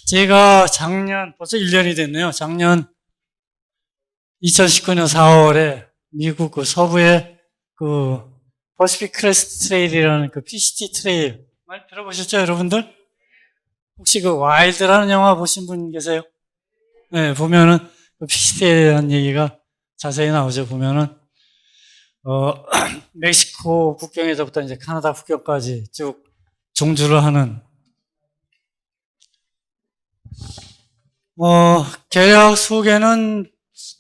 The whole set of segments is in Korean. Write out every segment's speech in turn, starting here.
제가 작년, 벌써 1년이 됐네요. 작년 2019년 4월에 미국 그 서부의 그 퍼시픽 크레스트 트레일이라는 그 PCT 트레일 많이 들어보셨죠, 여러분들? 혹시 그 와일드라는 영화 보신 분 계세요? 네, 보면은 그 PCT에 대한 얘기가 자세히 나오죠. 보면은 멕시코 국경에서부터 이제 카나다 국경까지 쭉 종주를 하는 계략 소개는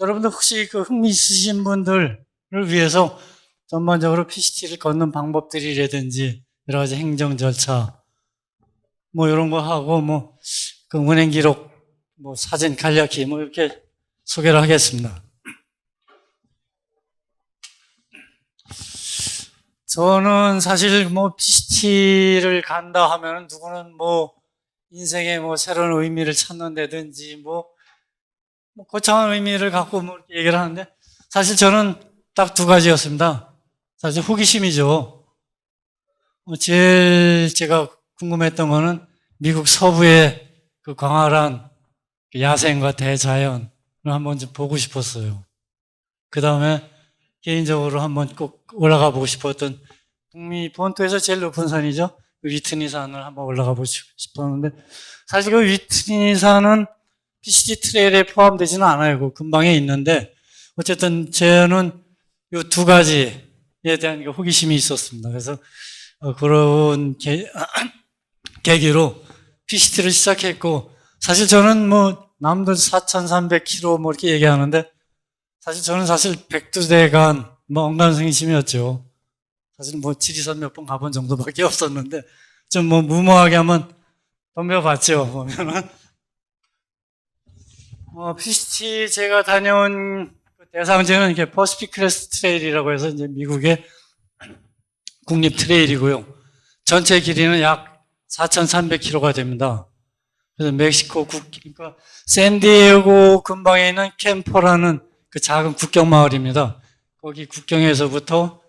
여러분들 혹시 그 흥미 있으신 분들을 위해서 전반적으로 PCT를 걷는 방법들이라든지 여러 가지 행정 절차 뭐 이런 거 하고 뭐 그 운행 기록 뭐 사진 간략히 뭐 이렇게 소개를 하겠습니다. 저는 사실 뭐 PCT를 간다 하면은 누구는 뭐 인생에 뭐 새로운 의미를 찾는다든지 뭐 거창한 의미를 갖고 뭐 이렇게 얘기를 하는데 사실 저는 딱 두 가지였습니다. 사실 호기심이죠. 제일 제가 궁금했던 거는 미국 서부의 그 광활한 야생과 대자연을 한번 좀 보고 싶었어요. 그 다음에 개인적으로 한번 꼭 올라가 보고 싶었던 북미 본토에서 제일 높은 산이죠. 위트니 산을 한번 올라가 보고 싶었는데 사실 그 위트니 산은 PCT 트레일에 포함되지는 않아요. 그 근방에 있는데 어쨌든 저는 이 두 가지에 대한 호기심이 있었습니다. 그래서 그런 계기로 PCT를 시작했고 사실 저는 뭐 남들 4,300km 뭐 이렇게 얘기하는데 사실 저는 백두대간 뭐 엉간승심이었죠. 사실 뭐 지리산 몇 번 가본 정도밖에 없었는데 좀 뭐 무모하게 한번 덤벼봤죠. 보면은 PCT 제가 다녀온 대상지는 이렇게 퍼시픽 크레스트 트레일이라고 해서 이제 미국의 국립 트레일이고요. 전체 길이는 약 4,300km가 됩니다. 그래서 멕시코 그러니까 샌디에고 근방에 있는 캠퍼라는 그 작은 국경 마을입니다. 거기 국경에서부터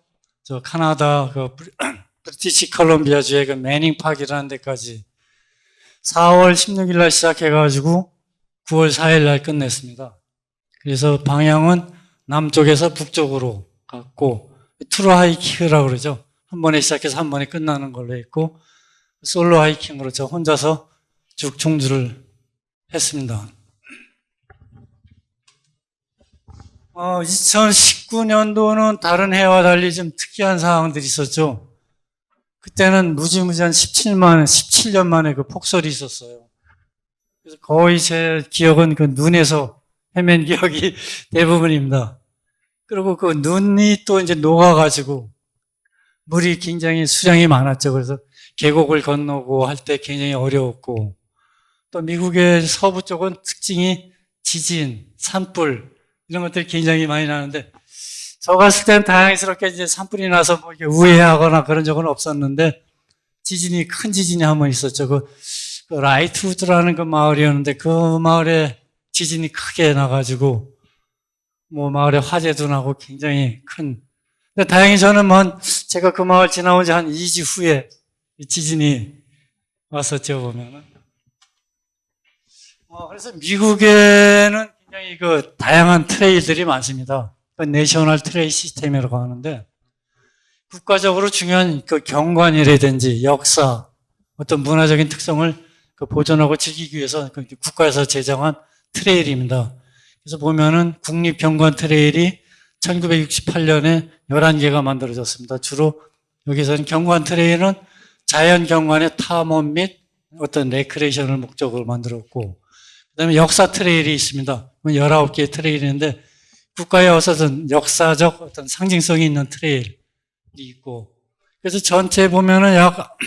저 카나다 그 브리티시 컬럼비아주의 그 매닝 파크라는 데까지 4월 16일 날 시작해가지고 9월 4일 날 끝냈습니다. 그래서 방향은 남쪽에서 북쪽으로 갔고 트루 하이킹이라고 그러죠. 한 번에 시작해서 한 번에 끝나는 걸로 했고 솔로 하이킹으로 저 혼자서 쭉 종주를 했습니다. 2019년도는 다른 해와 달리 좀 특이한 상황들이 있었죠. 그때는 무지무지한 17년 만에 그 폭설이 있었어요. 그래서 거의 제 기억은 그 눈에서 헤맨 기억이 대부분입니다. 그리고 그 눈이 또 이제 녹아가지고 물이 굉장히 수량이 많았죠. 그래서 계곡을 건너고 할 때 굉장히 어려웠고 또 미국의 서부 쪽은 특징이 지진, 산불 이런 것들이 굉장히 많이 나는데 저 갔을 때는 다행스럽게 이제 산불이 나서 뭐 이렇게 우회하거나 그런 적은 없었는데 큰 지진이 한 번 있었죠. 그 라이트우드라는 그 마을이었는데 그 마을에 지진이 크게 나가지고 뭐 마을에 화재도 나고 굉장히 큰. 근데 다행히 저는 제가 그 마을 지나온 지 한 2주 후에 지진이 왔었죠, 보면은. 그래서 미국에는 굉장히 그 다양한 트레일들이 많습니다. 그 내셔널 트레일 시스템이라고 하는데 국가적으로 중요한 그 경관이라든지 역사, 어떤 문화적인 특성을 그 보존하고 지키기 위해서 국가에서 제정한 트레일입니다. 그래서 보면은 국립경관 트레일이 1968년에 11개가 만들어졌습니다. 주로 여기서는 경관 트레일은 자연 경관의 탐험 및 어떤 레크레이션을 목적으로 만들었고 그다음에 역사 트레일이 있습니다. 19개의 트레일인데 국가에 어서든 역사적 어떤 상징성이 있는 트레일이 있고 그래서 전체 보면은 약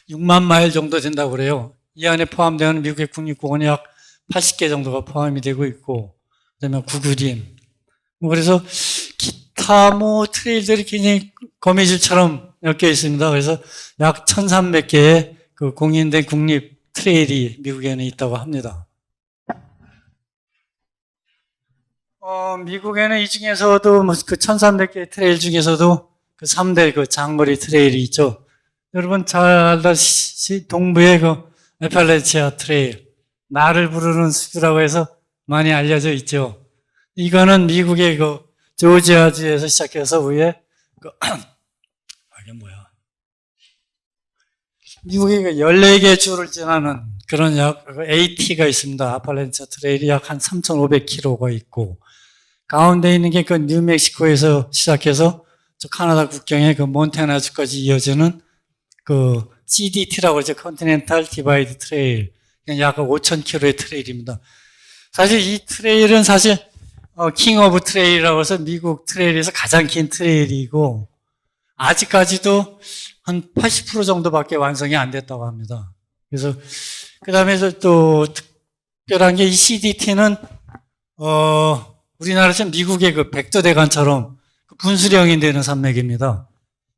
6만 마일 정도 된다고 그래요. 이 안에 포함되는 미국의 국립공원이 약 80개 정도가 포함이 되고 있고 그다음에 구그림 그래서 기타 트레일들이 굉장히 거미줄처럼 엮여 있습니다. 그래서 약 1,300개의 그 공인된 국립 트레일이 미국에는 있다고 합니다. 미국에는 이 중에서도 그 1,300개 트레일 중에서도 그 3대 그 장거리 트레일이 있죠. 여러분 잘 알다시피 동부의 그 애팔레치아 트레일, 나를 부르는 숲이라고 해서 많이 알려져 있죠. 이거는 미국의 그 조지아주에서 시작해서 위에 이게 뭐야? 미국의 그 14개 주를 지나는 그런 AT가 있습니다. 아팔레치아 트레일이 약 한 3,500km가 있고, 가운데 있는 게 그 뉴멕시코에서 시작해서 저 카나다 국경의 그 몬태나주까지 이어지는 그 CDT라고 그러죠. 컨티넨탈 디바이드 트레일. 약 5,000km의 트레일입니다. 사실 이 트레일은 사실 킹 오브 트레일이라고 해서 미국 트레일에서 가장 긴 트레일이고, 아직까지도 한 80% 정도밖에 완성이 안 됐다고 합니다. 그래서 그 다음에 또 특별한 게 이 CDT는 우리나라에서 미국의 그 백두대간처럼 분수령이 되는 산맥입니다.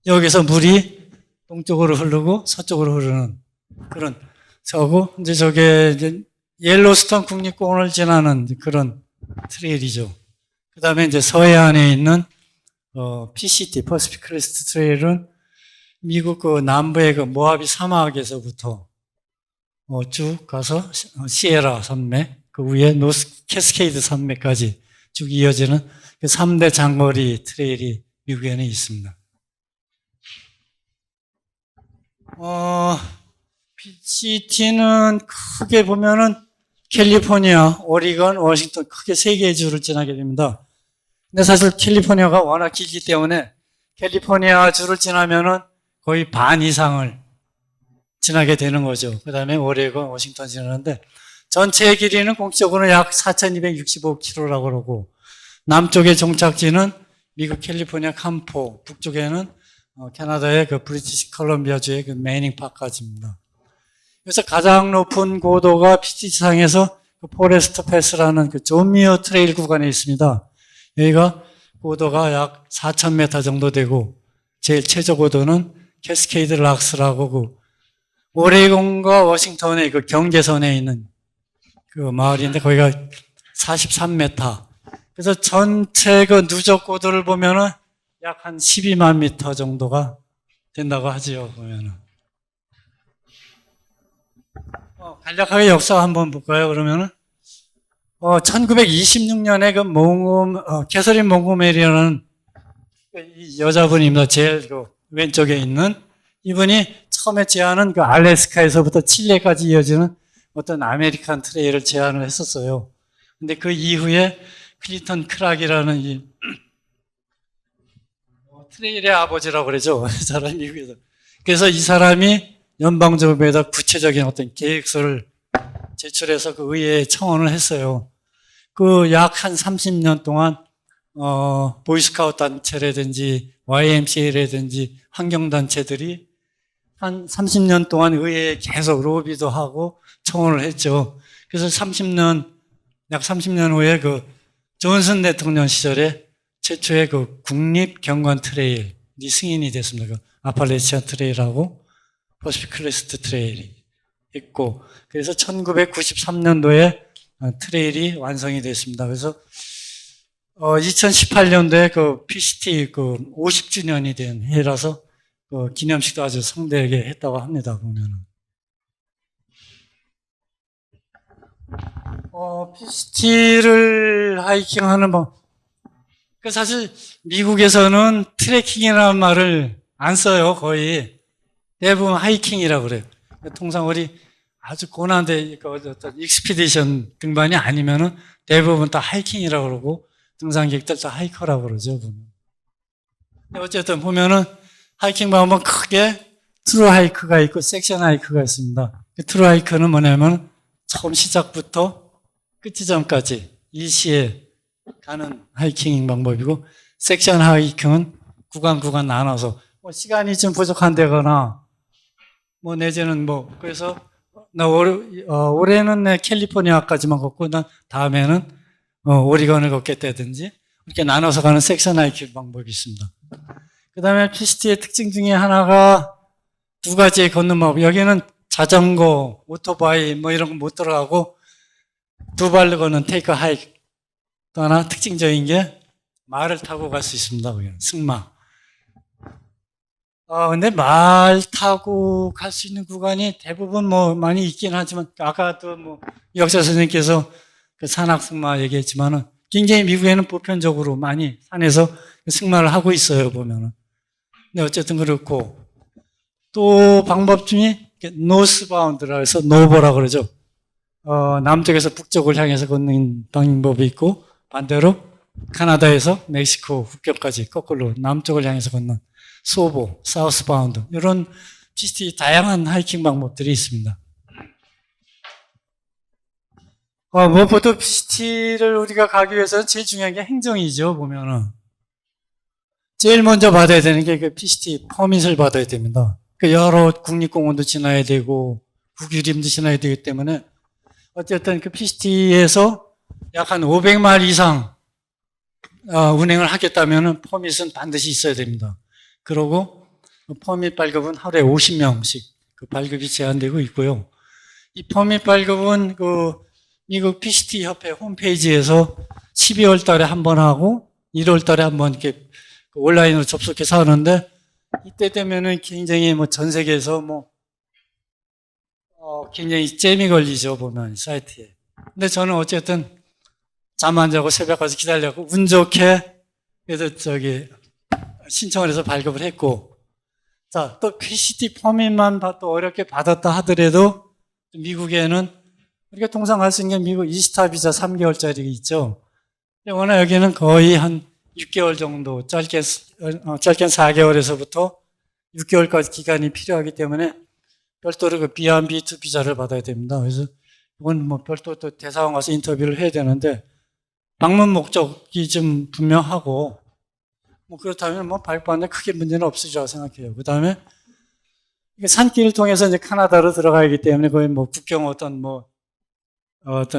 여기서 물이 동쪽으로 흐르고 서쪽으로 흐르는 그런 저고, 이제 저게 이제 옐로스톤 국립공원을 지나는 그런 트레일이죠. 그 다음에 이제 서해안에 있는 PCT, 퍼시픽 크레스트 트레일은 미국 그 남부의 그 모하비 사막에서부터 쭉 가서 시에라 산맥, 그 위에 노스 캐스케이드 산맥까지 쭉 이어지는 그 3대 장거리 트레일이 미국에는 있습니다. PCT는 크게 보면은 캘리포니아, 오리건, 워싱턴 크게 3개의 주를 지나게 됩니다. 근데 사실 캘리포니아가 워낙 길기 때문에 캘리포니아 주를 지나면은 거의 반 이상을 지나게 되는 거죠. 그 다음에 오레곤, 워싱턴 지나는데 전체 길이는 공식적으로는 약 4,265km라고 그러고, 남쪽의 종착지는 미국 캘리포니아 캄포, 북쪽에는 캐나다의 그 브리티시 컬럼비아주의 그 매닝 파크까지입니다. 그래서 가장 높은 고도가 PCT상에서 그 포레스트 패스라는 그 존 미어 트레일 구간에 있습니다. 여기가 고도가 약 4,000m 정도 되고, 제일 최저 고도는 캐스케이드 락스라고 그 오레곤과 워싱턴의 그 경계선에 있는 그 마을인데 거기가 43m. 그래서 전체 그 누적 고도를 보면은 약 한 12만 미터 정도가 된다고 하지요, 보면은. 간략하게 역사 한번 볼까요, 그러면은? 1926년에 그 캐서린 몽고메리라는 이 여자분입니다. 제일 그 왼쪽에 있는 이분이 처음에 제안은 그 알래스카에서부터 칠레까지 이어지는 어떤 아메리칸 트레일을 제안을 했었어요. 근데 그 이후에 클린턴 크락이라는 이 트레일의 아버지라고 그러죠. 사람이 미국에서. 그래서 이 사람이 연방정부에다 구체적인 어떤 계획서를 제출해서 그 의회에 청원을 했어요. 그 약 한 30년 동안 보이스카우트 단체라든지 YMCA라든지 환경단체들이 한 30년 동안 의회에 계속 로비도 하고 청원을 했죠. 그래서 약 30년 후에 그 존슨 대통령 시절에 최초의 그 국립 경관 트레일이 승인이 됐습니다. 그 아팔레치아 트레일하고 퍼시픽 크레스트 트레일이 있고, 그래서 1993년도에 트레일이 완성이 됐습니다. 그래서 2018년도에 그 PCT 그 50주년이 된 해라서 그 기념식도 아주 성대하게 했다고 합니다. 보면은 PCT를 하이킹하는 그 사실 미국에서는 트레킹이라는 말을 안 써요. 거의 대부분 하이킹이라고 그래요. 통상 우리 아주 고난데 어떤 익스피디션 등반이 아니면은 대부분 다 하이킹이라고 그러고 등산객들 다 하이커라고 그러죠. 보면. 어쨌든 보면은 하이킹 방법은 크게 트루 하이크가 있고 섹션 하이크가 있습니다. 트루 하이크는 뭐냐면 처음 시작부터 끝 지점까지 일시에 가는 하이킹 방법이고, 섹션 하이킹은 구간 나눠서 시간이 좀 부족한데거나 내지는 그래서 올해는 캘리포니아까지만 걷고 난 다음에는 오리건을 걷겠다든지 이렇게 나눠서 가는 섹션 하이킹 방법이 있습니다. 그 다음에 PCT의 특징 중에 하나가 두 가지의 걷는 방법. 여기는 자전거, 오토바이 이런 거 못 들어가고 두 발로 걷는 테이크 하이크. 또 하나 특징적인 게 말을 타고 갈 수 있습니다. 승마. 근데 말 타고 갈 수 있는 구간이 대부분 뭐 많이 있긴 하지만, 아까도 뭐 역사 선생님께서 그 산악승마 얘기했지만은 굉장히 미국에는 보편적으로 많이 산에서 승마를 하고 있어요, 보면은. 근데 어쨌든 그렇고, 또 방법 중에 노스바운드라 해서 노보라 그러죠. 남쪽에서 북쪽을 향해서 걷는 방법이 있고, 반대로 카나다에서 멕시코 국경까지 거꾸로 남쪽을 향해서 걷는 소보, 사우스바운드, 이런 비슷히 다양한 하이킹 방법들이 있습니다. 무엇보다 PCT를 우리가 가기 위해서는 제일 중요한 게 행정이죠, 보면은. 제일 먼저 받아야 되는 게 그 PCT 퍼밋을 받아야 됩니다. 그 여러 국립공원도 지나야 되고, 국유림도 지나야 되기 때문에, 어쨌든 그 PCT에서 약 한 500마일 이상 운행을 하겠다면 퍼밋은 반드시 있어야 됩니다. 그리고 퍼밋 발급은 하루에 50명씩 그 발급이 제한되고 있고요. 이 퍼밋 발급은 그 미국 PCT 협회 홈페이지에서 12월 달에 한 번 하고 1월 달에 한 번 이렇게 온라인으로 접속해서 하는데, 이때 되면은 굉장히 뭐 전 세계에서 굉장히 잼이 걸리죠, 보면 사이트에. 근데 저는 어쨌든 잠 안 자고 새벽까지 기다렸고 운 좋게 그래서 신청을 해서 발급을 했고, 자, 또 PCT 퍼밋만 또 어렵게 받았다 하더라도 미국에는 우리가 통상 갈 수 있는 게 미국 이스타 비자 3개월짜리 있죠. 근데 워낙 여기는 거의 한 6개월 정도, 짧게 4개월에서부터 6개월까지 기간이 필요하기 때문에 별도로 그 B1B2 비자를 받아야 됩니다. 그래서 이건 뭐 별도 또 대사관 가서 인터뷰를 해야 되는데, 방문 목적이 좀 분명하고, 뭐 그렇다면 뭐 발급하는데 크게 문제는 없으리라고 생각해요. 그 다음에 산길을 통해서 이제 카나다로 들어가야 하기 때문에 거의 뭐 국경 어떤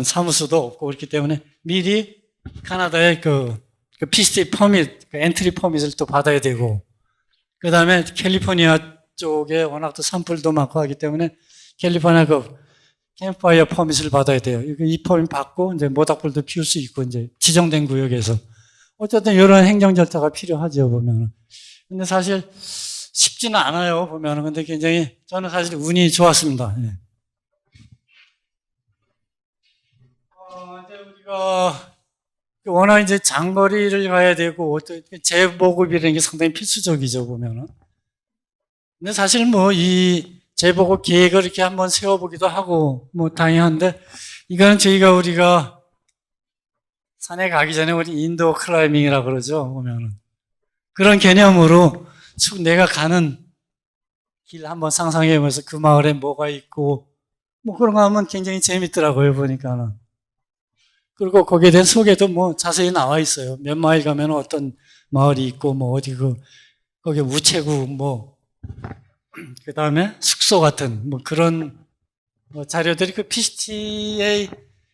사무소도 없고 그렇기 때문에 미리 카나다의 그 PCT 퍼밋, 그 엔트리 퍼밋을 또 받아야 되고, 그 다음에 캘리포니아 쪽에 워낙 또 산불도 많고 하기 때문에 캘리포니아 그 캠프파이어 퍼밋을 받아야 돼요. 이 퍼밋 받고 이제 모닥불도 피울 수 있고 이제 지정된 구역에서. 어쨌든 이런 행정 절차가 필요하죠, 보면은. 근데 사실 쉽지는 않아요, 보면은. 근데 굉장히 저는 사실 운이 좋았습니다. 예. 이제 우리가 워낙 이제 장거리를 가야 되고 재보급이라는 게 상당히 필수적이죠, 보면은. 근데 사실 뭐 이 재보급 계획을 이렇게 한번 세워보기도 하고 뭐 당연한데, 이거는 우리가 산에 가기 전에 우리 인도어 클라이밍이라고 그러죠, 보면은. 그런 개념으로 내가 가는 길 한번 상상해 보면서 그 마을에 뭐가 있고 뭐 그런 거 하면 굉장히 재밌더라고요, 보니까는. 그리고 거기에 대한 소개도 뭐 자세히 나와 있어요. 몇 마일 가면 어떤 마을이 있고 뭐 어디 거기 우체국 그 다음에 숙소 같은 뭐 그런 자료들이 그 PCTA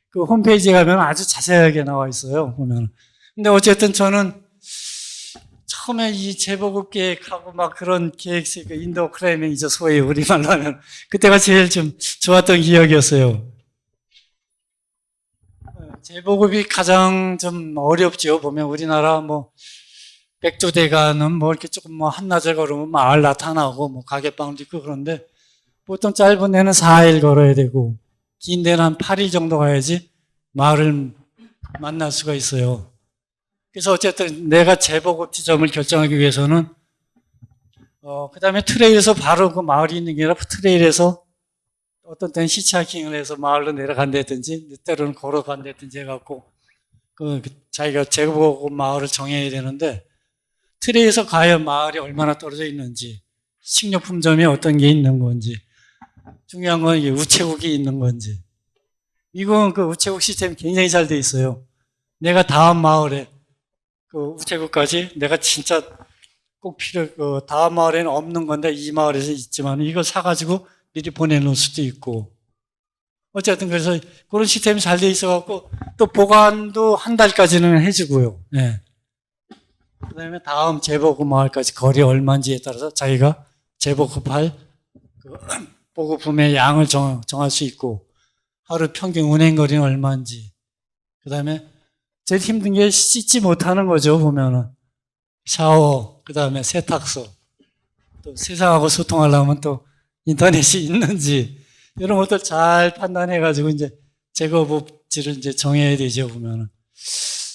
그 홈페이지에 가면 아주 자세하게 나와 있어요, 보면. 근데 어쨌든 저는 처음에 이 재보급 계획하고 막 그런 계획서, 그 인도 클라이밍이죠, 소위 우리말로 하면. 그때가 제일 좀 좋았던 기억이었어요. 재보급이 가장 좀 어렵죠, 보면. 우리나라 백두대간은 이렇게 조금 한나절 걸으면 마을 나타나고 가게방도 있고 그런데, 보통 짧은 데는 4일 걸어야 되고 긴 데는 한 8일 정도 가야지 마을을 만날 수가 있어요. 그래서 어쨌든 내가 재보급 지점을 결정하기 위해서는 그 다음에 트레일에서 바로 그 마을이 있는 게 아니라 트레일에서 어떤 때는 히치하이킹을 해서 마을로 내려간다든지 때로는 걸어간다든지 해갖고 자기가 재보급 마을을 정해야 되는데, 트레일에서 과연 마을이 얼마나 떨어져 있는지, 식료품점이 어떤 게 있는 건지, 중요한 건 이게 우체국이 있는 건지. 미국은 그 우체국 시스템이 굉장히 잘 돼 있어요. 내가 다음 마을에 그 우체국까지 내가 진짜 꼭 다음 마을에는 없는 건데 이 마을에서 있지만 이걸 사가지고 미리 보내놓을 수도 있고. 어쨌든 그래서 그런 시스템이 잘 돼 있어갖고 또 보관도 한 달까지는 해주고요. 네. 그 다음에 다음 재보급 마을까지 거리 얼마인지에 따라서 자기가 재보급할 보급품의 양을 정할 수 있고, 하루 평균 운행거리는 얼마인지, 그 다음에 제일 힘든 게 씻지 못하는 거죠, 보면은. 샤워, 그 다음에 세탁소, 또 세상하고 소통하려면 또 인터넷이 있는지 이런 것들 잘 판단해가지고 이제 제거법지를 이제 정해야 되죠, 보면은.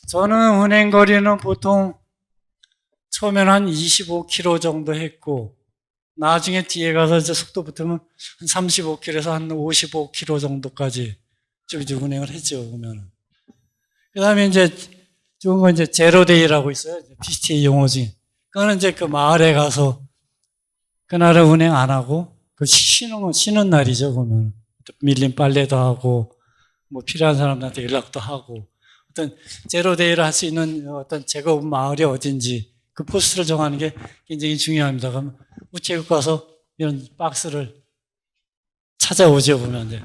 저는 운행 거리는 보통 처음에는 한 25km 정도 했고, 나중에 뒤에 가서 이제 속도 붙으면 한 35km에서 한 55km 정도까지 쭉 운행을 했죠, 보면은. 그 다음에 이제 좋은 건 이제 제로데이라고 있어요. PCTA 용어 중에. 그거는 이제 그 마을에 가서 그날은 운행 안 하고, 그 쉬는 날이죠, 보면. 밀린 빨래도 하고, 뭐 필요한 사람들한테 연락도 하고, 어떤 제로데이를 할 수 있는 어떤 제거 마을이 어딘지 그 포스를 정하는 게 굉장히 중요합니다. 그럼 우체국 가서 이런 박스를 찾아오죠, 보면. 네.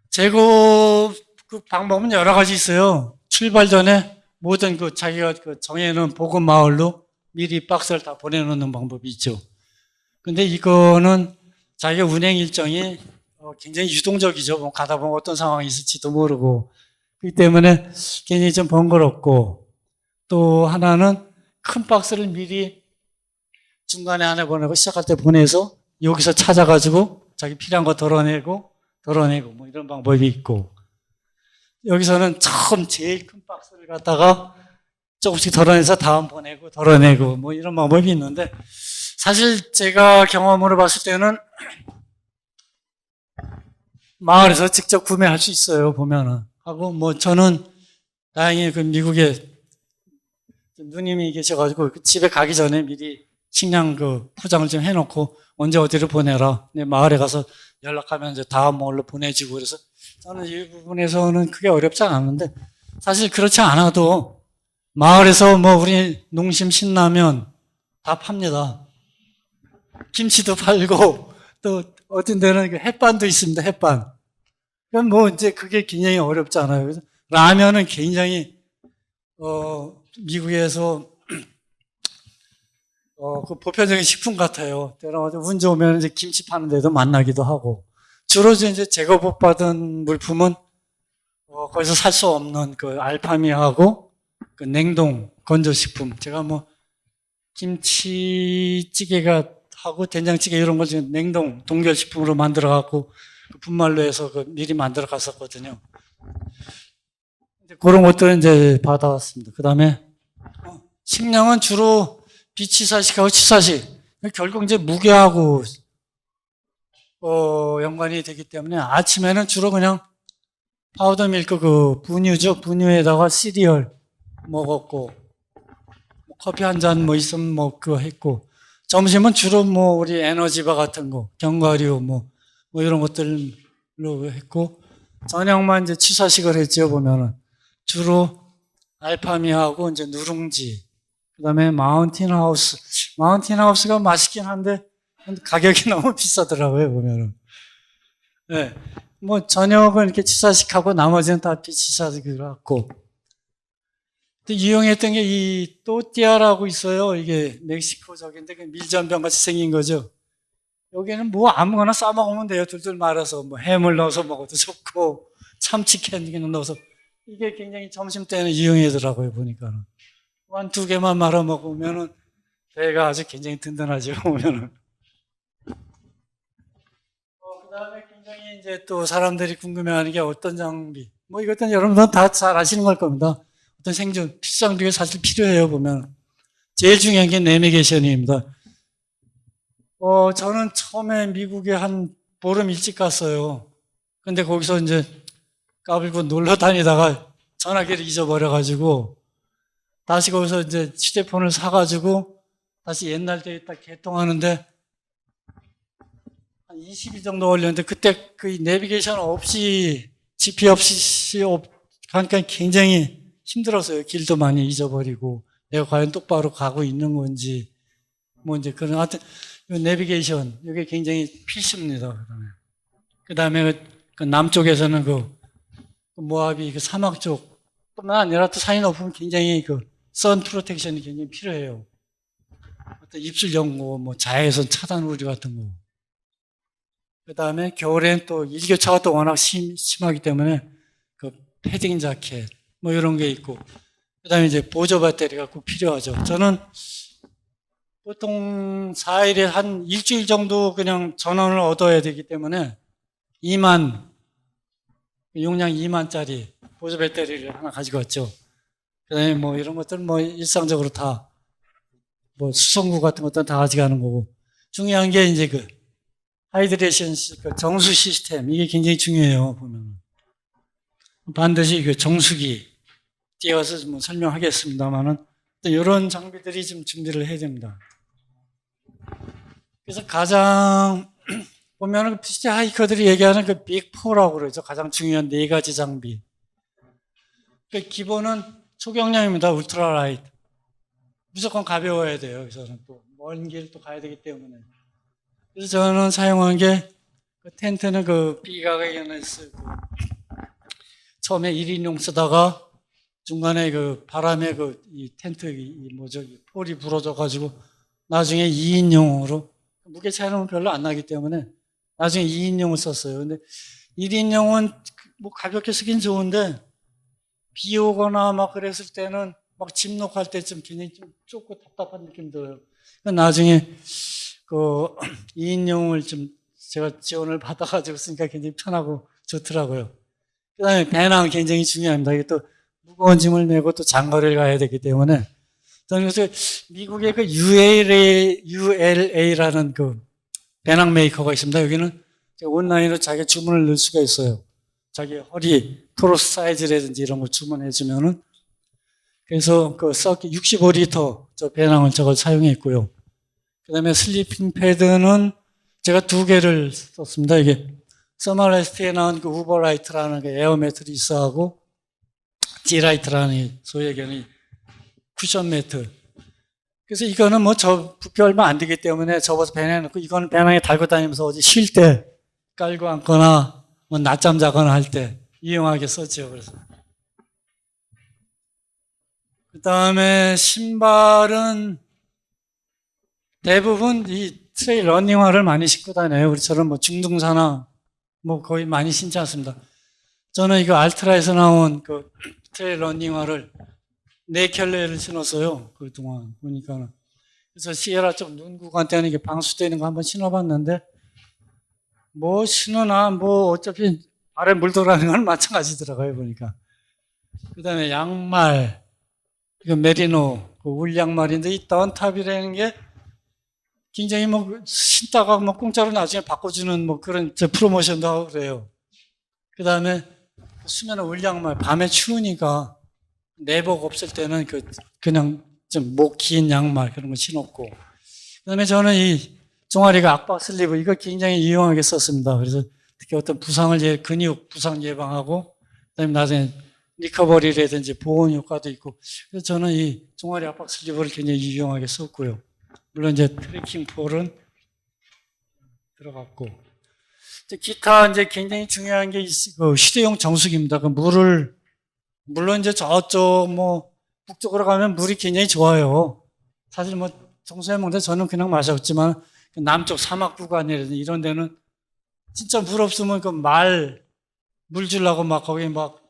제거 그 방법은 여러 가지 있어요. 출발 전에 모든 그 자기가 그 정해놓은 보급 마을로 미리 박스를 다 보내놓는 방법이 있죠. 근데 이거는 자기가 운행 일정이 굉장히 유동적이죠. 뭐 가다 보면 어떤 상황이 있을지도 모르고. 그렇기 때문에 굉장히 좀 번거롭고, 또 하나는 큰 박스를 미리 중간에 하나 보내고 시작할 때 보내서 여기서 찾아가지고 자기 필요한 거 덜어내고 뭐 이런 방법이 있고, 여기서는 처음 제일 큰 박스를 갖다가 조금씩 덜어내서 다음 보내고 덜어내고 뭐 이런 방법이 있는데, 사실 제가 경험으로 봤을 때는 마을에서 직접 구매할 수 있어요, 보면은. 하고 뭐 저는 다행히 그 미국에 누님이 계셔가지고 집에 가기 전에 미리 식량 그 포장을 좀 해놓고 언제 어디를 보내라. 내 마을에 가서 연락하면 이제 다음 몰로 보내주고, 그래서 저는 이 부분에서는 크게 어렵지 않았는데, 사실 그렇지 않아도 마을에서 뭐 우리 농심 신라면 다 팝니다. 김치도 팔고 또 어떤 데는 햇반도 있습니다. 햇반. 그럼 뭐 이제 그게 굉장히 어렵지 않아요. 그래서 라면은 굉장히 미국에서 그 보편적인 식품 같아요. 때로 운 좋으면 이제 김치 파는 데도 만나기도 하고, 주로 이제 제거법 받은 물품은 거기서 살 수 없는 그 알파미하고 그 냉동 건조식품. 제가 뭐 김치찌개가 하고 된장찌개 이런 걸 지금 냉동 동결식품으로 만들어 갖고 그 분말로 해서 그 미리 만들어 갔었거든요. 그런 것들은 이제 받아왔습니다. 그 다음에 식량은 주로 비치사식하고 치사식. 결국 이제 무게하고 연관이 되기 때문에 아침에는 주로 그냥 파우더 밀크 그 분유죠. 분유에다가 시리얼 먹었고, 커피 한 잔 뭐 있으면 뭐 그거 했고, 점심은 주로 뭐 우리 에너지바 같은 거, 견과류 뭐 이런 것들로 했고, 저녁만 이제 취사식을 했죠, 보면은. 주로 알파미하고 이제 누룽지, 그 다음에 마운틴 하우스. 마운틴 하우스가 맛있긴 한데 가격이 너무 비싸더라고요, 보면은. 네. 뭐 저녁은 이렇게 취사식하고 나머지는 다 비치사식으로 했고, 또 이용했던 게 이 또띠아라고 있어요. 이게 멕시코적인데 그 밀전병 같이 생긴 거죠. 여기는 뭐 아무거나 싸 먹으면 돼요. 둘둘 말아서 뭐 햄을 넣어서 먹어도 좋고 참치 캔 넣어서. 이게 굉장히 점심 때는 이용하더라고요, 보니까는. 한 두 개만 말아 먹으면은 배가 아주 굉장히 든든하죠, 보면은. 그다음에 굉장히 이제 또 사람들이 궁금해하는 게 어떤 장비. 뭐 이것도 여러분들 다 잘 아시는 걸 겁니다. 어떤 생존 필수장비가 사실 필요해요, 보면. 제일 중요한 게 내비게이션입니다. 저는 처음에 미국에 한 보름 일찍 갔어요. 근데 거기서 이제 까불고 놀러 다니다가 전화기를 잊어버려가지고 다시 거기서 이제 휴대폰을 사가지고 다시 옛날 때에 딱 개통하는데 한 20일 정도 걸렸는데, 그때 그 내비게이션 없이 GPS 없이 가니까 굉장히 힘들었어요. 길도 많이 잊어버리고 내가 과연 똑바로 가고 있는 건지 뭐 이제 그런, 하여튼 내비게이션 이게 굉장히 필수입니다. 그 다음에 그 남쪽에서는 그 모하비 그 사막 쪽뿐만 아니라 또 산이 높으면 굉장히 그 선 프로텍션이 굉장히 필요해요. 어떤 입술 연고, 뭐 자외선 차단 우려 같은 거. 그 다음에 겨울엔 또 일교차가 또 워낙 심하기 때문에 그 패딩 자켓 뭐 이런 게 있고, 그 다음에 이제 보조 배터리가 꼭 필요하죠. 저는 보통 4일에 한 일주일 정도 그냥 전원을 얻어야 되기 때문에 2만, 용량 2만짜리 보조 배터리를 하나 가지고 왔죠. 그 다음에 뭐 이런 것들 뭐 일상적으로 다 뭐 수성구 같은 것도 다 가져가는 거고, 중요한 게 이제 그 하이드레이션 그 정수 시스템, 이게 굉장히 중요해요. 보면 반드시 그 정수기 띄어서 뭐 설명하겠습니다만은 이런 장비들이 좀 준비를 해야 됩니다. 그래서 가장 보면은 피치 하이커들이 얘기하는 그 빅4라고 그러죠. 가장 중요한 4가지 장비. 그 기본은 초경량입니다. 울트라라이트. 무조건 가벼워야 돼요. 여기서는 또 먼 길 또 가야 되기 때문에. 그래서 저는 사용한 게 그 텐트는 그 비가게너스 처음에 1인용 쓰다가 중간에 그 바람에 그 이 텐트 이 뭐죠 폴이 부러져 가지고 나중에 2인용으로 무게 차이는 별로 안 나기 때문에 나중에 2인용을 썼어요. 근데 1인용은 뭐 가볍게 쓰긴 좋은데 비 오거나 막 그랬을 때는 막 짐 놓고 할 때 좀 굉장히 좀 좁고 답답한 느낌 들어요. 나중에 그 2인용을 좀 제가 지원을 받아가지고 쓰니까 굉장히 편하고 좋더라고요. 그 다음에 배낭 굉장히 중요합니다. 이게 또 무거운 짐을 메고 또 장거리를 가야 되기 때문에 저는 요새 미국의 그 ULA라는 그 배낭 메이커가 있습니다. 여기는 온라인으로 자기 주문을 넣을 수가 있어요. 자기 허리, 토로스 사이즈라든지 이런 거 주문해 주면은 그래서 그 65리터 저 배낭을 저걸 사용했고요. 그 다음에 슬리핑 패드는 제가 2개를 썼습니다. 이게 서머라이트에 나온 그 우버라이트라는 그 에어 매트리스하고 G라이트라는 소위 얘기하는 쿠션 매트. 그래서 이거는 뭐 저 부피 얼마 안 되기 때문에 접어서 배낭에 넣고 이거는 배낭에 달고 다니면서 어디 쉴 때 깔고 앉거나 뭐 낮잠 자거나 할 때 이용하게 썼죠. 그래서 그 다음에 신발은 대부분 이 트레일 러닝화를 많이 신고 다녀요. 우리처럼 뭐 중등사나 뭐 거의 많이 신지 않습니다. 저는 이거 알트라에서 나온 그 트레일 러닝화를 4켤레를 신었어요. 그동안 보니까는. 그래서 시에라 쪽 눈 구간 때는 이게 방수되는 거 한번 신어봤는데 뭐 신으나 뭐 어차피 발에 물 들어가는 건 마찬가지더라고요. 보니까. 그 다음에 양말, 이거 메리노 그 울 양말인데 이 던탑이라는 게 굉장히 뭐 신다가 뭐 공짜로 나중에 바꿔주는 뭐 그런 프로모션도 하고 그래요. 그 다음에 수면 울 양말, 밤에 추우니까 내복 없을 때는 그냥 좀 목 긴 양말 그런 거 신었고, 그 다음에 저는 이 종아리가 압박 슬리브 이거 굉장히 유용하게 썼습니다. 그래서 특히 어떤 근육 부상 예방하고, 그 다음에 나중에 리커버리라든지 보온 효과도 있고, 그래서 저는 이 종아리 압박 슬리브를 굉장히 유용하게 썼고요. 물론 이제 트래킹 폴은 들어갔고, 기타 이제 굉장히 중요한 게 그 휴대용 정수기입니다. 그 물론 이제 저쪽 뭐 북쪽으로 가면 물이 굉장히 좋아요. 사실 뭐 정수해 먹는데 저는 그냥 마셨지만 남쪽 사막 구간이라든지 이런 데는 진짜 물 없으면 물 주려고 막 거기 막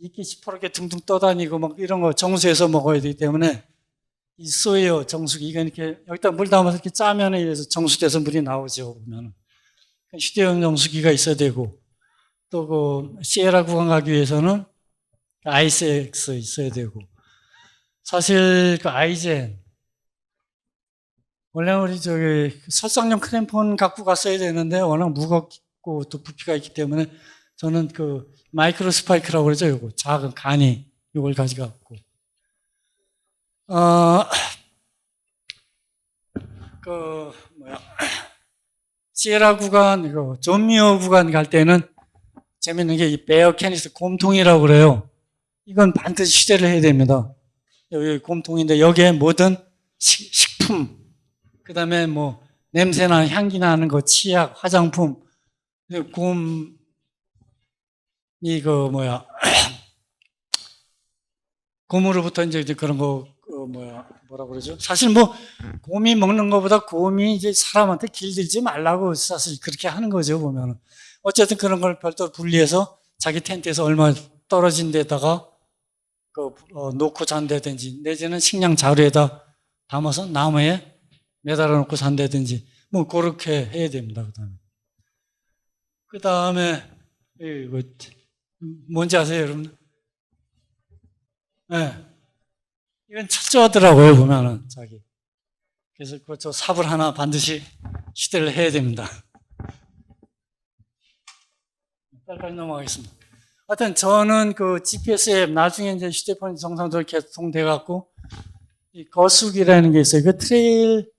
이끼 시퍼렇게 둥둥 떠다니고 막 이런 거 정수해서 먹어야 되기 때문에 이 소예요 정수기 이거 이렇게 여기다 물 담아서 이렇게 짜면 이래서 정수돼서 물이 나오죠. 보면 휴대용 정수기가 있어야 되고 또 그 시에라 구간 가기 위해서는 아이스엑스 있어야 되고 사실 그 아이젠 원래 우리 설상용 크램폰 갖고 갔어야 되는데 워낙 무겁고 또 부피가 있기 때문에 저는 그 마이크로 스파이크라고 그러죠. 요거 작은 간이 요걸 가져갔고 시에라 구간 이거 존미어 구간 갈 때는 재밌는 게 이 베어 캐니스 곰통이라고 그래요. 이건 반드시 휴대를 해야 됩니다. 여기 곰통인데 여기에 모든 식품, 그 다음에 뭐 냄새나 향기 나는 거, 치약, 화장품, 곰으로부터 이제 그런 거, 뭐라 그러죠? 사실 뭐 곰이 먹는 것보다 곰이 이제 사람한테 길들지 말라고 사실 그렇게 하는 거죠, 보면은. 어쨌든 그런 걸 별도로 분리해서 자기 텐트에서 얼마 떨어진 데다가 놓고 잔다든지 내지는 식량 자루에다 담아서 나무에 매달아 놓고 산다든지, 뭐, 그렇게 해야 됩니다. 그 다음에, 이거, 뭔지 아세요, 여러분? 네. 이건 철저하더라고요, 보면은, 자기. 그래서 저 삽을 하나 반드시 휴대를 해야 됩니다. 빨리 넘어가겠습니다. 하여튼 저는 그 GPS 앱, 나중에 이제 휴대폰이 정상적으로 개통돼갖고, 이 거수기라는 게 있어요. 그 트레일,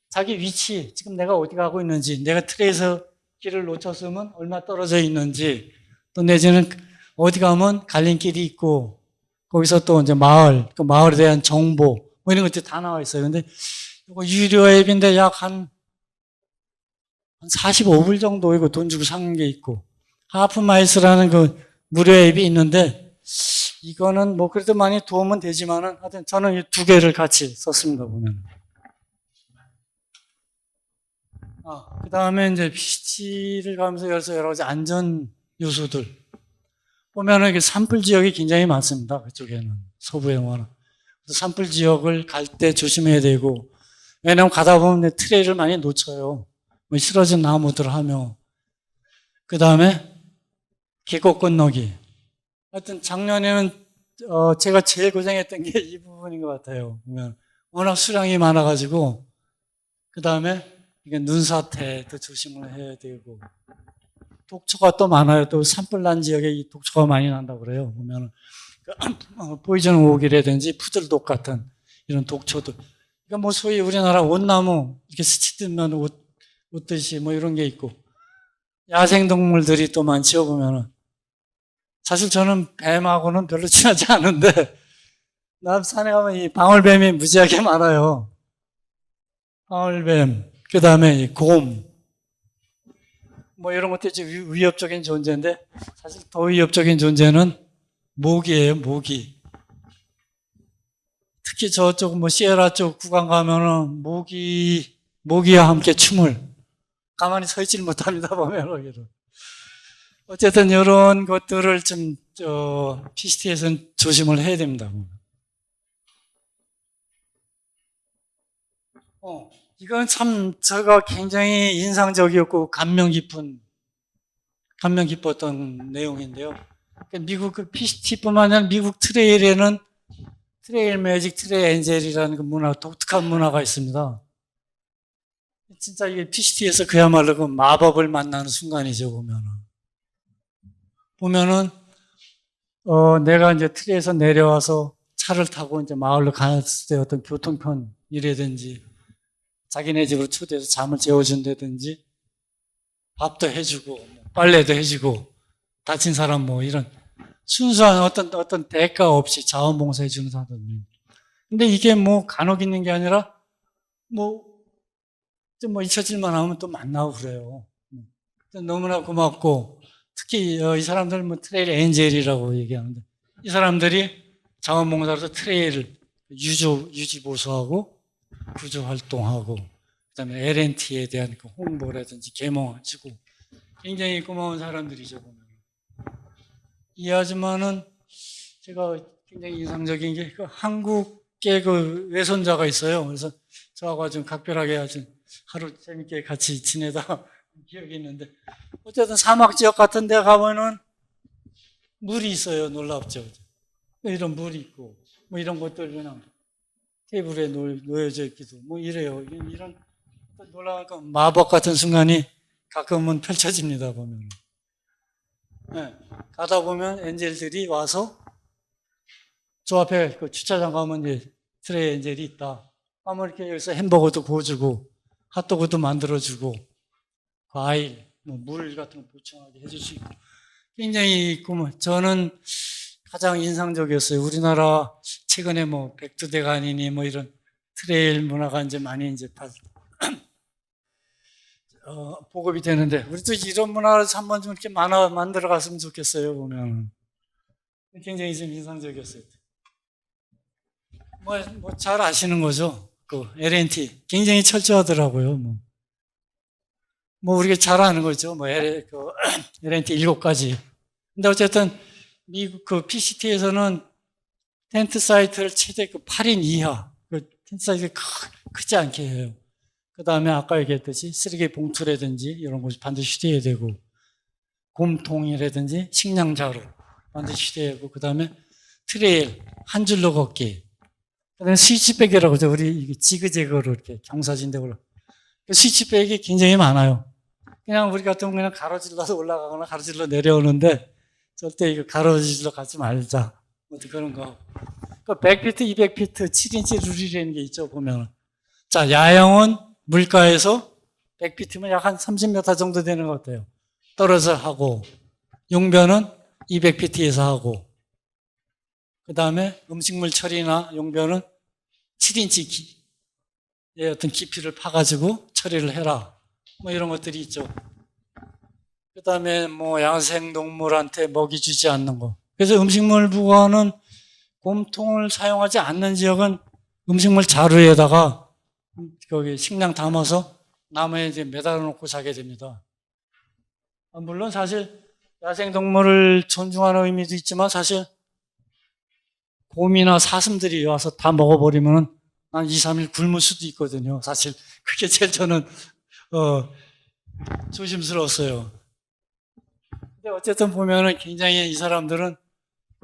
자기 위치, 지금 내가 어디 가고 있는지, 내가 트레일에서 길을 놓쳤으면 얼마 떨어져 있는지, 또 내지는 어디 가면 갈림길이 있고, 거기서 또 이제 마을, 그 마을에 대한 정보, 뭐 이런 것들이 다 나와 있어요. 근데 이거 유료 앱인데 약 한 45불 정도 이거 돈 주고 산 게 있고, 하프마일스라는 그 무료 앱이 있는데, 이거는 뭐 그래도 많이 도움은 되지만은, 하여튼 저는 이 두 개를 같이 썼습니다, 보면. 그 다음에 이제 PCT를 가면서 여러 가지 안전 요소들. 보면은 이게 산불 지역이 굉장히 많습니다, 그쪽에는. 서부에 워낙. 산불 지역을 갈 때 조심해야 되고, 왜냐면 가다 보면 트레일을 많이 놓쳐요. 뭐 쓰러진 나무들 하며. 그 다음에 계곡 건너기. 하여튼 작년에는 제가 제일 고생했던 게 이 부분인 것 같아요. 보면 워낙 수량이 많아가지고, 그 다음에 이게 눈사태도 조심을 해야 되고, 독초가 또 많아요. 또 산불 난 지역에 이 독초가 많이 난다고 그래요. 보면은 포이즌 오크이라든지 푸들독 같은 이런 독초들. 그러니까 뭐 소위 우리나라 온나무 이렇게 스치듯면 웃듯이 뭐 이런 게 있고, 야생동물들이 또 많지요. 보면은 사실 저는 뱀하고는 별로 친하지 않은데, 남산에 가면 이 방울뱀이 무지하게 많아요. 방울뱀, 그 다음에 곰, 뭐 이런 것들이 위협적인 존재인데, 사실 더 위협적인 존재는 모기예요, 모기. 특히 저쪽 뭐 시에라 쪽 구간 가면은 모기와 함께 춤을 가만히 서 있질 못합니다, 보면. 어쨌든 이런 것들을 좀 PCT에서는 조심을 해야 됩니다. 이건 참 제가 굉장히 인상적이었고 감명 깊었던 내용인데요. 미국 그 PCT뿐만 아니라 미국 트레일에는 트레일 매직, 트레일 엔젤이라는 그 문화, 독특한 문화가 있습니다. 진짜 이게 PCT에서 그야말로 그 마법을 만나는 순간이죠, 보면은, 내가 이제 트레에서 내려와서 차를 타고 이제 마을로 갔을 때 어떤 교통편이라든지, 자기네 집으로 초대해서 잠을 재워준다든지, 밥도 해주고, 빨래도 해주고, 다친 사람 뭐 이런 순수한 어떤 대가 없이 자원봉사해주는 사람들. 근데 이게 뭐 간혹 있는 게 아니라, 좀 잊혀질만 하면 또 만나고 그래요. 너무나 고맙고, 특히 이 사람들 뭐 트레일 엔젤이라고 얘기하는데, 이 사람들이 자원봉사로서 트레일을 유지보수하고 구조활동하고, 그다음에 LNT에 대한 그 홍보라든지 개몽하시고 굉장히 고마운 사람들이죠. 보면 이 아줌마는 제가 굉장히 인상적인 게 그 한국계 그 외손자가 있어요. 그래서 저하고 아주 각별하게 아주 하루 재밌게 같이 지내다 기억이 있는데, 어쨌든 사막 지역 같은 데 가면은 물이 있어요. 놀랍죠. 이런 물이 있고 뭐 이런 것들 그냥 테이블에 놓여져 있기도 뭐 이래요. 이런 놀라운 마법 같은 순간이 가끔은 펼쳐집니다, 보면. 네. 가다 보면 엔젤들이 와서 저 앞에 그 주차장 가면 이제 트레이 엔젤이 있다. 아무 이렇게 여기서 햄버거도 구워주고 핫도그도 만들어주고 과일, 뭐 물 같은 거 보충하게 해줄 수 있고 굉장히 저는 가장 인상적이었어요. 우리나라 최근에 뭐 백두대간이니 뭐 이런 트레일 문화가 이제 많이 이제 보급이 되는데, 우리도 이런 문화를 한번 좀 이렇게 만들어 갔으면 좋겠어요, 보면. 굉장히 좀 인상적이었어요. 잘 아시는 거죠? 그 LNT. 굉장히 철저하더라고요, 우리가 잘 아는 거죠. LNT 7가지. 근데 어쨌든, 미국 그 PCT에서는 텐트 사이트를 최대 8인 이하, 그 텐트 사이트가 크지 않게 해요. 그 다음에 아까 얘기했듯이 쓰레기 봉투라든지 이런 것이 반드시 휴대해야 되고, 곰통이라든지 식량자루 반드시 휴대해야 되고, 그 다음에 트레일, 한 줄로 걷기. 그 다음에 스위치백이라고 하죠. 우리 이게 지그재그로 이렇게 경사진대로. 스위치백이 굉장히 많아요. 그냥 우리 같은 경우는 그냥 가로질러서 올라가거나 가로질러 내려오는데, 절대 이거 가로질러 가지 말자. 뭐 그런 거. 그 100피트, 200피트, 7인치 룰이라는 게 있죠, 보면은. 자, 야영은 물가에서 100피트면 약 한 30m 정도 되는 것 같아요. 떨어져 하고, 용변은 200피트에서 하고, 그 다음에 음식물 처리나 용변은 7인치 어떤 깊이를 파가지고 처리를 해라. 뭐 이런 것들이 있죠. 그 다음에 뭐 야생동물한테 먹이 주지 않는 거. 그래서 음식물 보관은 곰통을 사용하지 않는 지역은 음식물 자루에다가 거기 식량 담아서 나무에 이제 매달아 놓고 자게 됩니다. 물론 사실 야생동물을 존중하는 의미도 있지만 사실 곰이나 사슴들이 와서 다 먹어버리면 한 2, 3일 굶을 수도 있거든요. 사실 그게 제일 저는 조심스러웠어요. 근데 어쨌든 보면은 굉장히 이 사람들은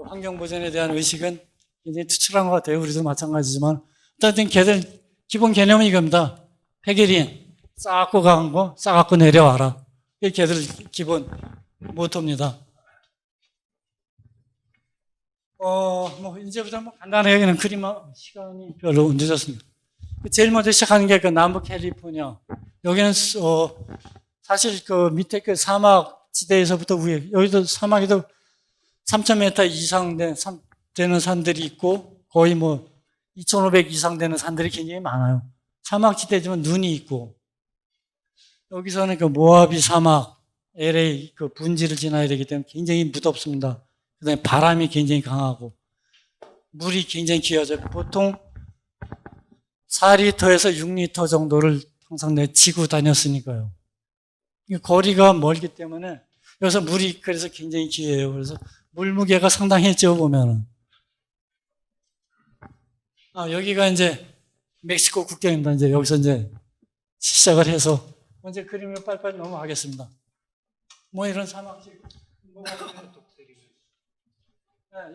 환경 보전에 대한 의식은 굉장히 투철한 것 같아요. 우리도 마찬가지지만 어쨌든 걔들 기본 개념은 이겁니다. 폐기린 쌓고 간 거 쌓고 내려와라. 이게 걔들 기본 모토입니다. 뭐 이제부터 뭐 간단하게 그냥 그림 시간이 별로 늦었습니다. 제일 먼저 시작하는 게 그 남부 캘리포니아. 여기는 사실 그 밑에 그 사막 지대에서부터 위에 여기도 사막에도 3,000m 이상 되는 산들이 있고 거의 뭐 2,500 이상 되는 산들이 굉장히 많아요. 사막 지대지만 눈이 있고 여기서는 그 모하비 사막 LA 그 분지를 지나야 되기 때문에 굉장히 무덥습니다. 그다음에 바람이 굉장히 강하고 물이 굉장히 귀하죠. 보통 4리터에서 6리터 정도를 항상 내치고 다녔으니까요. 거리가 멀기 때문에 여기서 물이 그래서 굉장히 귀해요. 그래서 물 무게가 상당했죠, 보면은. 여기가 이제 멕시코 국경입니다. 이제 여기서 이제 시작을 해서 먼저 그림을 빨리빨리 넘어가겠습니다. 뭐 이런 사막식.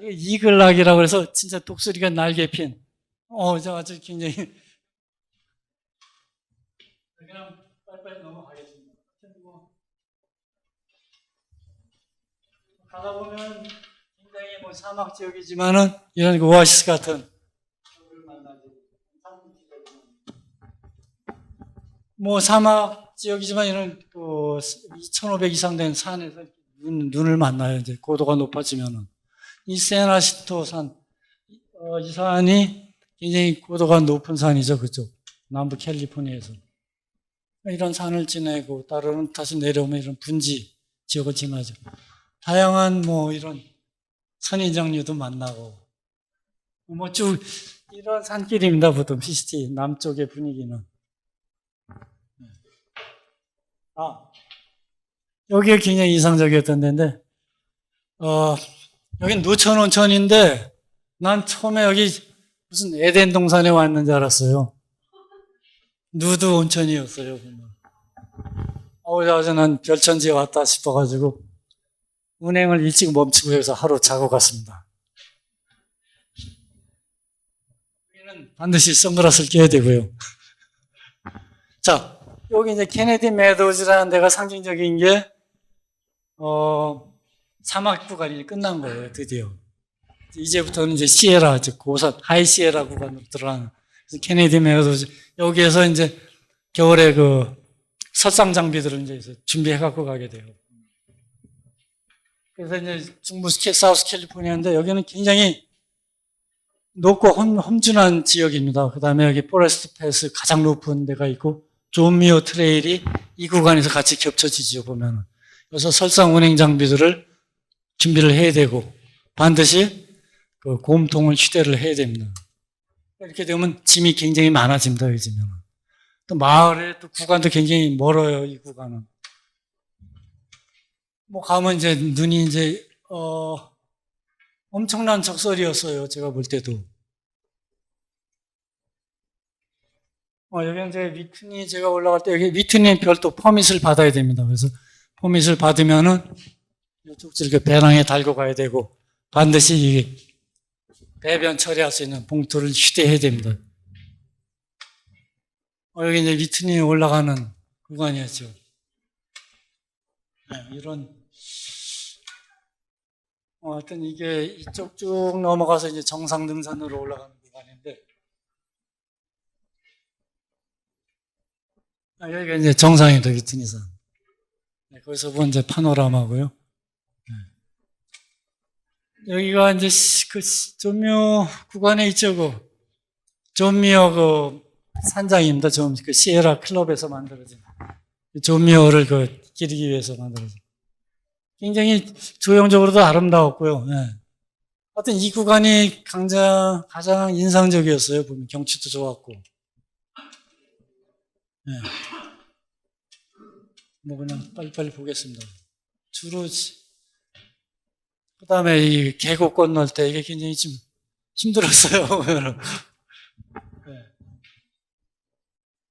이게 이글락이라고 해서 진짜 독수리가 날개 핀. 저 아주 굉장히. 그냥 빨리빨리 넘어가겠습니다. 가다 보면 굉장히 뭐 사막 지역이지만은 이런 오아시스 같은 뭐 사막 지역이지만 이런 그 2,500 이상 된 산에서 눈을 만나요. 이제 고도가 높아지면은 이 세나시토 산, 이 산이 굉장히 고도가 높은 산이죠. 그쪽 남부 캘리포니아에서 이런 산을 지내고 따르는 다시 내려오면 이런 분지 지역을 지나죠. 다양한 뭐 이런 선인장류도 만나고 뭐 쭉 이런 산길입니다. 보통 PCT 남쪽의 분위기는. 여기가 굉장히 이상적이었던 데인데 여긴 노천 온천인데 난 처음에 여기 무슨 에덴 동산에 왔는 줄 알았어요. 누드 온천이었어요. 그래서 난 별천지에 왔다 싶어가지고 운행을 일찍 멈추고 해서 하루 자고 갔습니다. 여기는 반드시 선글라스를 껴야 되고요. 자, 여기 이제 케네디 메도즈라는 데가 상징적인 게 사막 구간이 끝난 거예요, 드디어. 이제부터는 이제 시에라, 즉 고산, 하이 시에라 구간으로 들어가는. 그래서 케네디 메도즈 여기에서 이제 겨울에 그 설상 장비들을 이제 준비해 갖고 가게 돼요. 그래서 이제 중부 사우스 캘리포니아인데 여기는 굉장히 높고 험준한 지역입니다. 그 다음에 여기 포레스트 패스 가장 높은 데가 있고 존 미어 트레일이 이 구간에서 같이 겹쳐지죠, 보면은. 그래서 설상 운행 장비들을 준비를 해야 되고 반드시 그 곰통을 휴대를 해야 됩니다. 이렇게 되면 짐이 굉장히 많아집니다, 요즘에는. 또 마을의 또 구간도 굉장히 멀어요, 이 구간은. 뭐 가면 이제 눈이 이제 엄청난 적설이었어요, 제가 볼 때도. 여기 이제 위튼이 제가 올라갈 때 여기 위튼이 별도 퍼밋을 받아야 됩니다. 그래서 퍼밋을 받으면은 이쪽 이렇게 배낭에 달고 가야 되고 반드시 이 배변 처리할 수 있는 봉투를 휴대해야 됩니다. 여기 이제 위튼이 올라가는 구간이었죠. 네, 이런 하여튼 이게 이쪽 쭉 넘어가서 이제 정상 등산으로 올라가는 구간인데 여기가 이제 정상이다, 위튼이산. 네, 거기서 본 이제 파노라마고요. 네. 여기가 이제 그 존미어 구간에 있죠, 존미어 산장입니다. 그 시에라 클럽에서 만들어진 존미어를 기리기 위해서 만들어진. 굉장히 조형적으로도 아름다웠고요. 네. 하여튼 이 구간이 가장 인상적이었어요. 보면 경치도 좋았고. 네. 뭐 그냥 빨리빨리 보겠습니다. 주로 그다음에 이 계곡 건널 때 이게 굉장히 좀 힘들었어요. 네.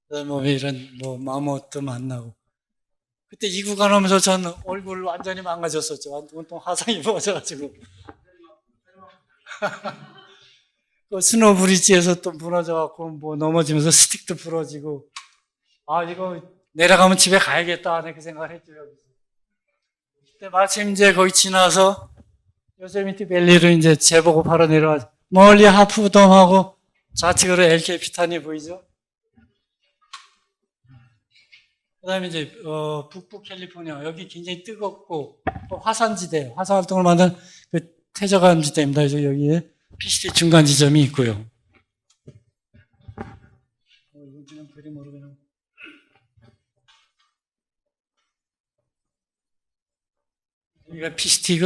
그다음에 뭐 이런 마모트 만나고 그때 이 구간 오면서 전 얼굴 완전히 망가졌었죠. 온통 화상 입어가지고 그 스노우 브릿지에서 또 무너져갖고 뭐 넘어지면서 스틱도 부러지고 이거 내려가면 집에 가야겠다 그 생각을 했죠. 그때 마침 이제 거기 지나서 요세미티 밸리로 이제 제보고 바로 내려와 멀리 하프돔하고 좌측으로 엘케 피탄이 보이죠. 그 다음에 이제 북부 캘리포니아 여기 굉장히 뜨겁고 화산지대 화산 활동을 만든 그 퇴적암지대입니다. 그래서 여기에 PCT 중간 지점이 있고요. 그냥 그림으로 그냥 여기가 PCT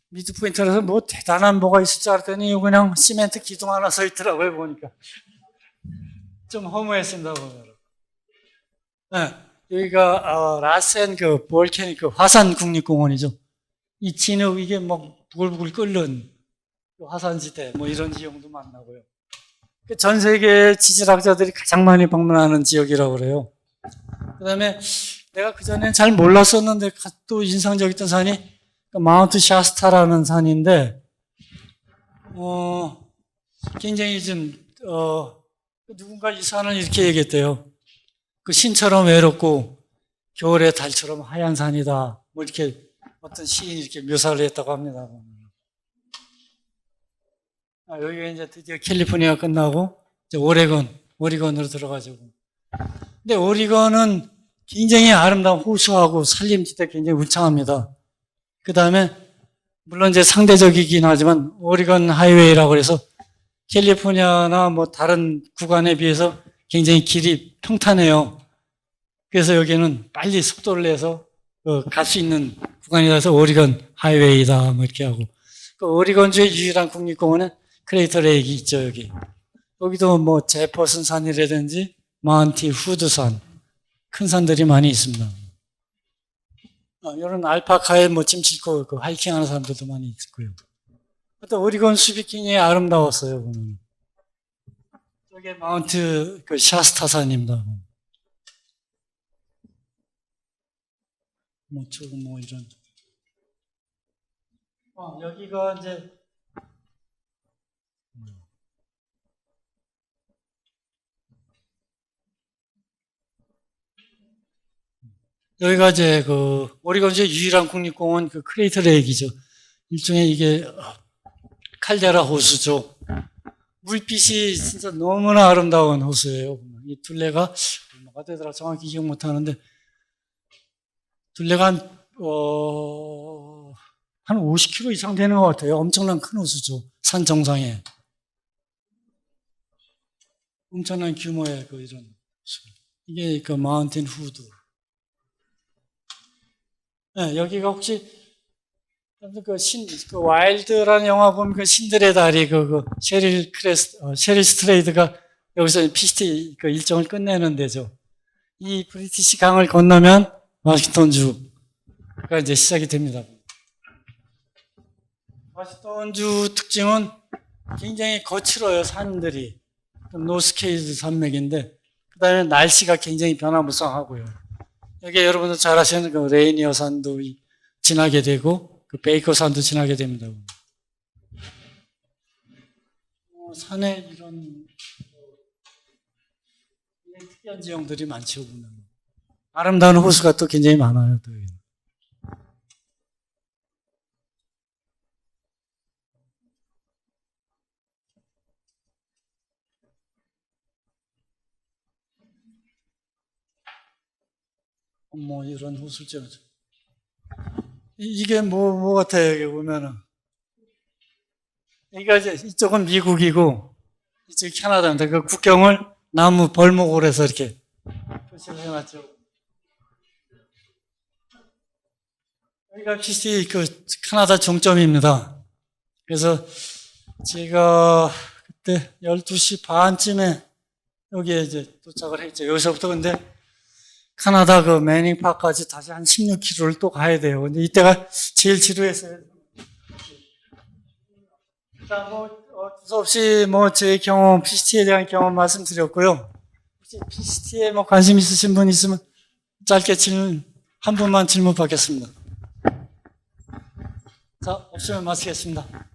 미드 포인트라서 뭐 대단한 뭐가 있을 줄 알았더니 그냥 시멘트 기둥 하나 서 있더라고요. 보니까 좀 허무했습니다. 보면. 네, 여기가 라센 볼케닉 화산 국립공원이죠. 이 진흙 이게 뭐 부글부글 끓는 화산지대 뭐 이런 지형도 만나고요. 전 세계 지질학자들이 가장 많이 방문하는 지역이라고 그래요. 그다음에 내가 그전엔 잘 몰랐었는데 또 인상적이었던 산이 마운트 샤스타라는 산인데 굉장히 좀 누군가 이 산을 이렇게 얘기했대요. 그 신처럼 외롭고 겨울의 달처럼 하얀 산이다. 뭐 이렇게 어떤 시인이 이렇게 묘사를 했다고 합니다. 여기가 이제 드디어 캘리포니아 끝나고 이제 오리건으로 들어가죠. 근데 오리건은 굉장히 아름다운 호수하고 산림지대 굉장히 울창합니다. 그 다음에 물론 이제 상대적이긴 하지만 오리건 하이웨이라고 해서 캘리포니아나 뭐 다른 구간에 비해서 굉장히 길이 평탄해요. 그래서 여기는 빨리 속도를 내서 갈 수 있는 구간이라서 오리건 하이웨이다 뭐 이렇게 하고 그 오리건주의 유일한 국립공원은 크레이터 레이크 있죠. 여기도 뭐 제퍼슨 산이라든지 마운티 후드산 큰 산들이 많이 있습니다. 이런 알파카에 뭐 짐 싣고 하이킹하는 사람들도 많이 있고요. 또 오리건 숲이 굉장히 아름다웠어요. 보면. 저게 마운트 샤스타산입니다. 뭐 조금 뭐 이런. 여기가 이제 여기가 이제 오리건주의 유일한 국립공원 크레이터 레이크죠. 일종의 이게 칼데라 호수죠. 물빛이 진짜 너무나 아름다운 호수예요. 이 둘레가 얼마가 되더라 정확히 기억 못하는데 둘레가 한 50km 이상 되는 것 같아요. 엄청난 큰 호수죠. 산 정상에 엄청난 규모의 이런 호수. 이게 마운틴 후드. 네, 여기가 혹시 와일드라는 영화 보면 신들의 다리 셰릴 스트레이드가 여기서 PCT 일정을 끝내는 데죠. 이 브리티시 강을 건너면 워싱턴주가 이제 시작이 됩니다. 워싱턴주 특징은 굉장히 거칠어요. 산들이 노스케이드 산맥인데 그다음에 날씨가 굉장히 변화무쌍하고요. 여기 여러분들 잘 아시는 그 레이니어 산도 지나게 되고 그 베이커 산도 지나게 됩니다. 산에 이런 특이한 지형들이 많죠. 보면 아름다운 호수가 또 굉장히 많아요. 또 여기는. 뭐 이런 호수죠. 이게 뭐 같아요. 여기 보면은 여기가 이제 이쪽은 미국이고 이쪽이 캐나다인데 그 국경을 나무 벌목으로 해서 이렇게 표시를 해놨죠. 여기가 PC 그 캐나다 종점입니다. 그래서 제가 그때 12시 반쯤에 여기에 이제 도착을 했죠. 여기서부터 근데 캐나다 그 매닝파크까지 다시 한 16km를 또 가야 돼요. 근데 이때가 제일 지루했어요. 일단 두서없이 제 경험, PCT에 대한 경험 말씀드렸고요. 혹시 PCT에 관심 있으신 분 있으면 짧게 한 분만 질문 받겠습니다. 자, 없으면 마치겠습니다.